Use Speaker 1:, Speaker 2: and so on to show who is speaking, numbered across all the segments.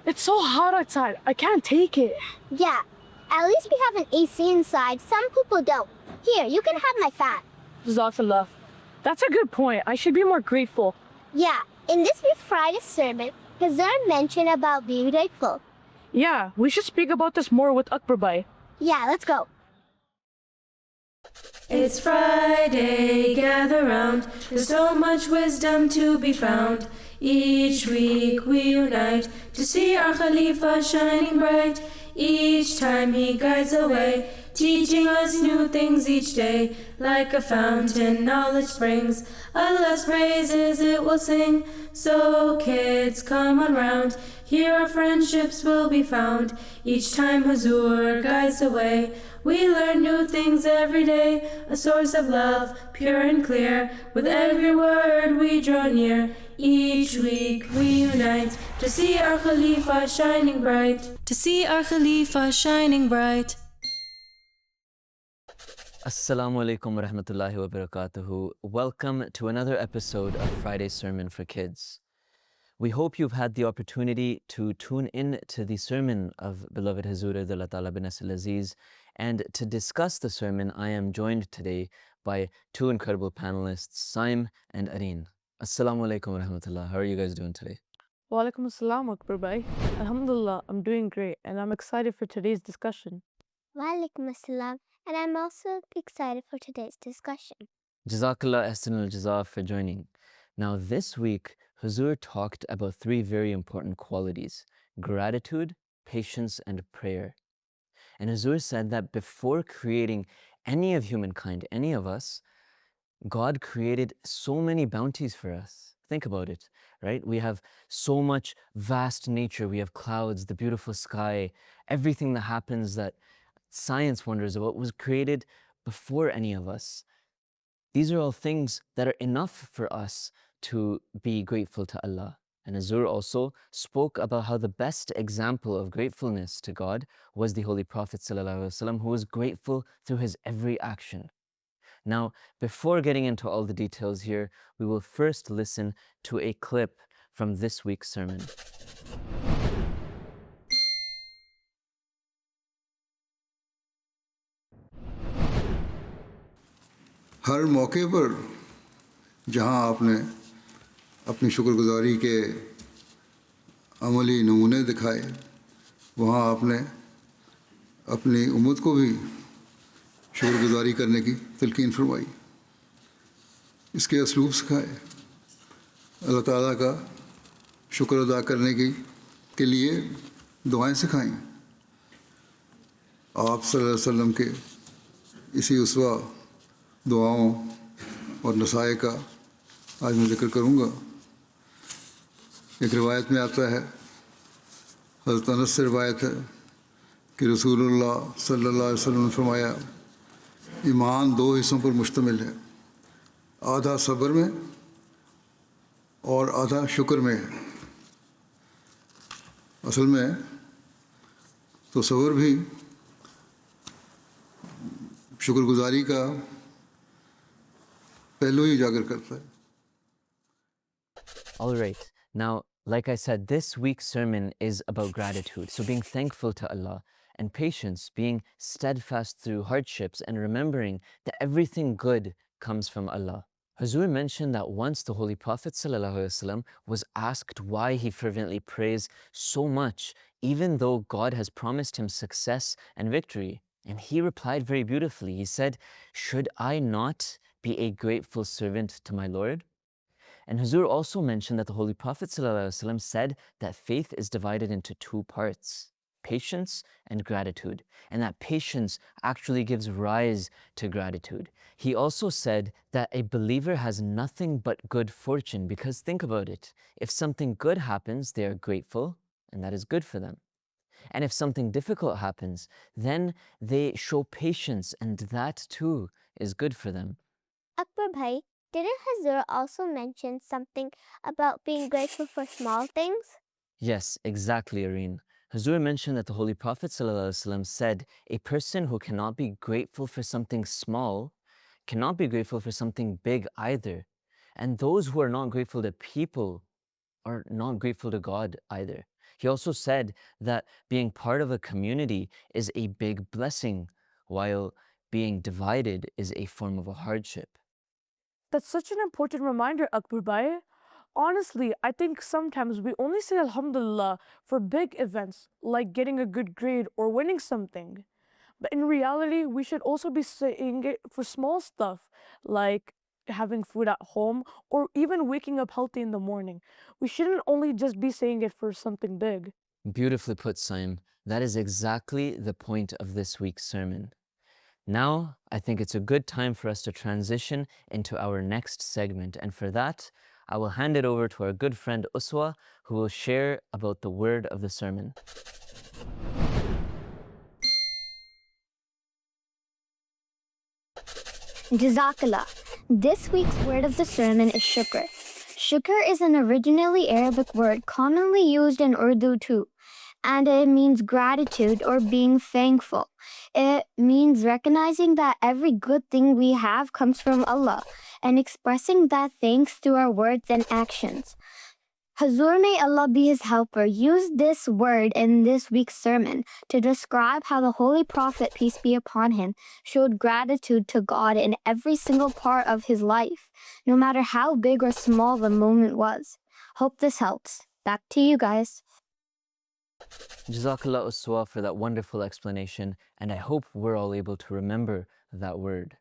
Speaker 1: It's so hot outside. I can't take it.
Speaker 2: Yeah, at least we have an AC inside. Some people don't. Here, you can have my fan.
Speaker 1: Jazakallah. That's a good point. I should be more grateful.
Speaker 2: Yeah, in this week's Friday sermon, Huzoor mentioned about being grateful.
Speaker 1: Yeah, we should speak about this more with Akbar Bhai.
Speaker 2: Yeah, let's go.
Speaker 3: It's Friday, gather round. There's so much wisdom to be found. Each week we unite to see our Khalifa shining bright. Each time he guides the way, teaching us new things each day. Like a fountain, knowledge springs. Allah's praises it will sing. So kids, come on round. Here our friendships will be found. Each time Huzoor guides the way, we learn new things every day. A source of love, pure and clear. With every word we draw near. Each week we unite to see our Khalifa shining bright. To see our Khalifa shining bright.
Speaker 4: Assalamu alaikum wa rahmatullahi wa barakatuhu. Welcome to another episode of Friday Sermon for Kids. We hope you've had the opportunity to tune in to the sermon of Beloved Huzoor Allah Ta'ala bin Asl Aziz. And to discuss the sermon, I am joined today by two incredible panelists, Saim and Areen. Assalamu alaikum wa rahmatullah. How are you guys doing today?
Speaker 1: Wa alaikum assalam, Akbar Bhai. Alhamdulillah, I'm doing great and I'm excited for today's discussion.
Speaker 2: Walaikum assalam. And I'm also excited for today's discussion.
Speaker 4: Jazakallah ahsanul jazaa for joining. Now this week, Huzoor talked about three very important qualities: gratitude, patience, and prayer. And Huzoor said that before creating any of humankind, any of us, God created so many bounties for us. Think about it, right? We have so much vast nature. We have clouds, the beautiful sky, everything that happens that science wonders about was created before any of us. These are all things that are enough for us to be grateful to Allah. And Huzoor also spoke about how the best example of gratefulness to God was the Holy Prophet ﷺ, who was grateful through his every action. Now, before getting into all the details here, we will first listen to a clip from this week's sermon.
Speaker 5: हर मौके पर जहां आपने अपनी शुक्रगुजारी के अमली नमूने दिखाए, वहां आपने अपनी उम्मत को भी शुक्रगुजारी करने की तलकीन फरमाई, इसके असलूब सिखाए, अल्लाह ताला का शुक्र अदा करने के लिए दुआएं सिखाई। आप सल्लल्लाहु अलैहि वसल्लम के इसी उसवा दुआओं और नसाए का आज मैं ज़िक्र करूँगा। एक रिवायत में आता है, हज़रत अनस से रिवायत है कि रसूलुल्लाह सल्लल्लाहु अलैहि वसल्लम ने फरमाया, ईमान दो हिस्सों पर मुश्तमिल है, आधा सब्र में और आधा शुक्र में है। असल में तो सब्र भी शुक्रगुजारी का पहलू ही उजागर करता है।
Speaker 4: All right. Now, like I said, this week's sermon is about gratitude. So being thankful to Allah, and patience, being steadfast through hardships and remembering that everything good comes from Allah. Huzoor mentioned that once the Holy Prophet ﷺ was asked why he fervently prays so much, even though God has promised him success and victory. And he replied very beautifully. He said, "Should I not be a grateful servant to my Lord?" And Huzoor also mentioned that the Holy Prophet ﷺ said that faith is divided into two parts: patience and gratitude, and that patience actually gives rise to gratitude. He also said that a believer has nothing but good fortune, because think about it. If something good happens, they are grateful, and that is good for them. And if something difficult happens, then they show patience, and that too is good for them.
Speaker 2: Akbar Bhai, didn't Huzoor also mention something about being grateful for small things?
Speaker 4: Yes, exactly, Areen. Huzoor mentioned that the Holy Prophet ﷺ said, a person who cannot be grateful for something small cannot be grateful for something big either. And those who are not grateful to people are not grateful to God either. He also said that being part of a community is a big blessing, while being divided is a form of a hardship.
Speaker 1: That's such an important reminder, Akbar Bhai. Honestly, I think sometimes we only say Alhamdulillah for big events like getting a good grade or winning something. But in reality, we should also be saying it for small stuff like having food at home or even waking up healthy in the morning. We shouldn't only just be saying it for something big.
Speaker 4: Beautifully put, Saim. That is exactly the point of this week's sermon. Now, I think it's a good time for us to transition into our next segment. And for that, I will hand it over to our good friend Uswa, who will share about the word of the sermon.
Speaker 2: Jazakallah. This week's word of the sermon is shukr. Shukr is an originally Arabic word commonly used in Urdu too, and it means gratitude or being thankful. It means recognizing that every good thing we have comes from Allah and expressing that thanks through our words and actions. Huzoor, may Allah be his helper, used this word in this week's sermon to describe how the Holy Prophet, peace be upon him, showed gratitude to God in every single part of his life, no matter how big or small the moment was. Hope this helps. Back to you guys.
Speaker 4: Jazakallah Uswa for that wonderful explanation, and I hope we're all able to remember that word.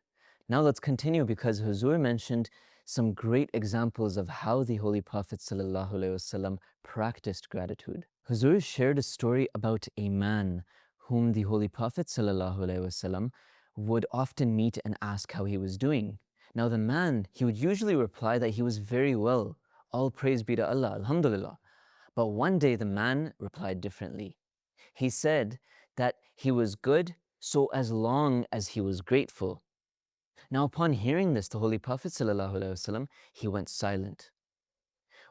Speaker 4: Now let's continue, because Huzoor mentioned some great examples of how the Holy Prophet ﷺ practiced gratitude. Huzoor shared a story about a man whom the Holy Prophet ﷺ would often meet and ask how he was doing. Now the man, he would usually reply that he was very well. All praise be to Allah, Alhamdulillah. But one day the man replied differently. He said that he was good so as long as he was grateful. Now upon hearing this, the Holy Prophet ﷺ, he went silent.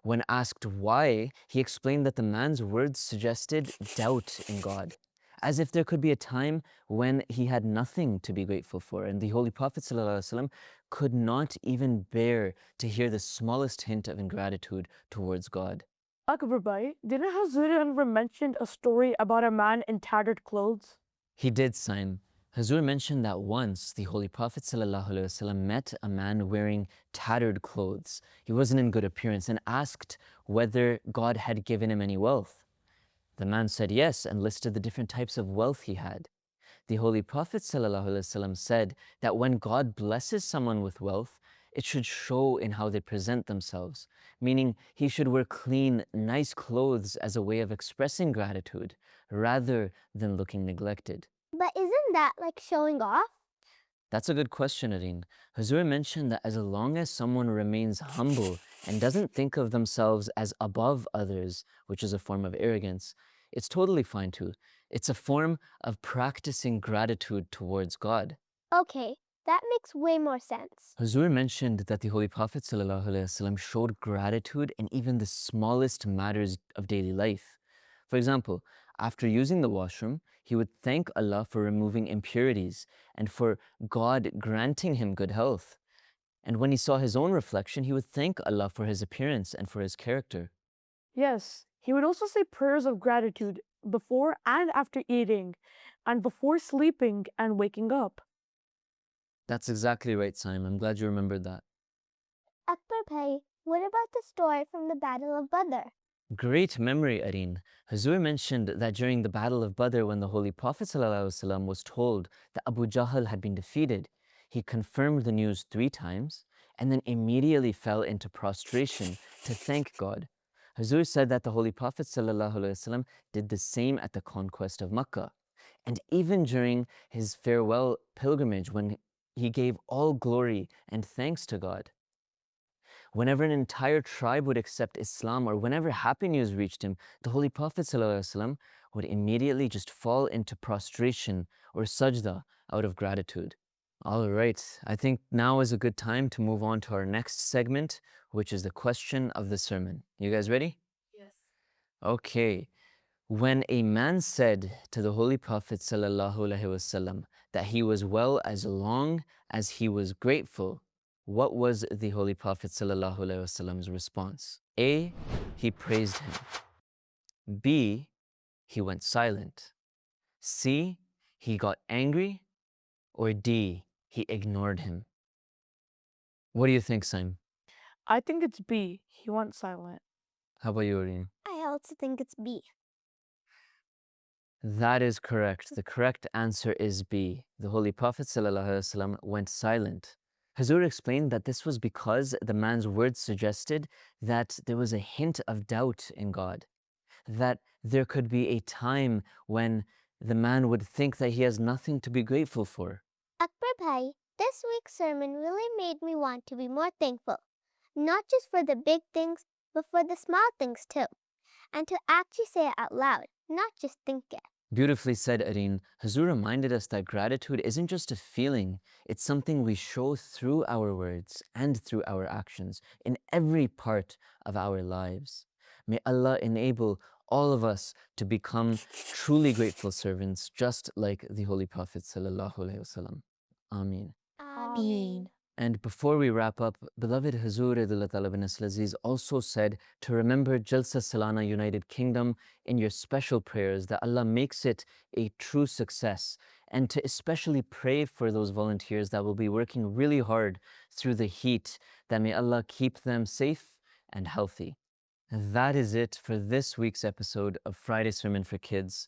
Speaker 4: When asked why, he explained that the man's words suggested doubt in God, as if there could be a time when he had nothing to be grateful for. And the Holy Prophet ﷺ could not even bear to hear the smallest hint of ingratitude towards God.
Speaker 1: Akbar Bhai, didn't Huzoor mention a story about a man in tattered clothes?
Speaker 4: He did, Saim. Huzoor mentioned that once the Holy Prophet ﷺ met a man wearing tattered clothes. He wasn't in good appearance, and asked whether God had given him any wealth. The man said yes and listed the different types of wealth he had. The Holy Prophet ﷺ said that when God blesses someone with wealth, it should show in how they present themselves, meaning he should wear clean, nice clothes as a way of expressing gratitude rather than looking neglected.
Speaker 2: But isn't that like showing off?
Speaker 4: That's a good question, Areen. Huzoor mentioned that as long as someone remains humble and doesn't think of themselves as above others, which is a form of arrogance, it's totally fine too. It's a form of practicing gratitude towards God.
Speaker 2: Okay, that makes way more sense.
Speaker 4: Huzoor mentioned that the Holy Prophet ﷺ showed gratitude in even the smallest matters of daily life. For example, after using the washroom, he would thank Allah for removing impurities and for God granting him good health. And when he saw his own reflection, he would thank Allah for his appearance and for his character.
Speaker 1: Yes, he would also say prayers of gratitude before and after eating, and before sleeping and waking up.
Speaker 4: That's exactly right, Saim. I'm glad you remembered that.
Speaker 2: Akbar Bhai, what about the story from the Battle of Badr?
Speaker 4: Great memory, Areen. Huzoor mentioned that during the Battle of Badr, when the Holy Prophet ﷺ was told that Abu Jahl had been defeated, he confirmed the news 3 times and then immediately fell into prostration to thank God. Huzoor said that the Holy Prophet ﷺ did the same at the conquest of Makkah, and even during his farewell pilgrimage when he gave all glory and thanks to God. Whenever an entire tribe would accept Islam, or whenever happy news reached him, the Holy Prophet ﷺ would immediately just fall into prostration or sajda out of gratitude. All right, I think now is a good time to move on to our next segment, which is the question of the sermon. You guys ready?
Speaker 1: Yes.
Speaker 4: Okay. When a man said to the Holy Prophet ﷺ that he was well as long as he was grateful, what was the Holy Prophet ﷺ's response? A, he praised him. B, he went silent. C, he got angry. Or D, he ignored him. What do you think, Saim?
Speaker 1: I think it's B. He went silent.
Speaker 4: How about you, Areen?
Speaker 2: I also think it's B.
Speaker 4: That is correct. The correct answer is B. The Holy Prophet ﷺ went silent. Huzoor explained that this was because the man's words suggested that there was a hint of doubt in God, that there could be a time when the man would think that he has nothing to be grateful for.
Speaker 2: Akbar Bhai, this week's sermon really made me want to be more thankful, not just for the big things, but for the small things too, and to actually say it out loud, not just think it.
Speaker 4: Beautifully said, Areen. Huzoor reminded us that gratitude isn't just a feeling, it's something we show through our words and through our actions in every part of our lives. May Allah enable all of us to become truly grateful servants, just like the Holy Prophet ﷺ. Ameen.
Speaker 2: Ameen.
Speaker 4: And before we wrap up, beloved Huzoor bin Aziz also said to remember Jalsa Salana United Kingdom in your special prayers, that Allah makes it a true success, and to especially pray for those volunteers that will be working really hard through the heat, that may Allah keep them safe and healthy. That is it for this week's episode of Friday Sermon for Kids.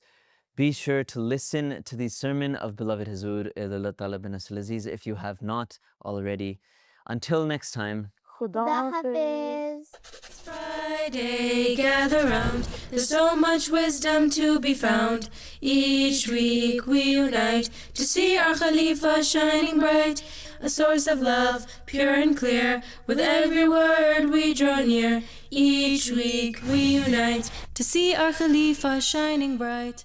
Speaker 4: Be sure to listen to the sermon of beloved Huzoor bin Aziz if you have not already. Until next time.
Speaker 1: Khuda
Speaker 2: Khuda
Speaker 1: Hafiz.
Speaker 2: Hafiz.
Speaker 3: Friday, gather round. There's so much wisdom to be found. Each week we unite to see our Khalifa shining bright. A source of love, pure and clear. With every word we draw near. Each week we unite to see our Khalifa shining bright.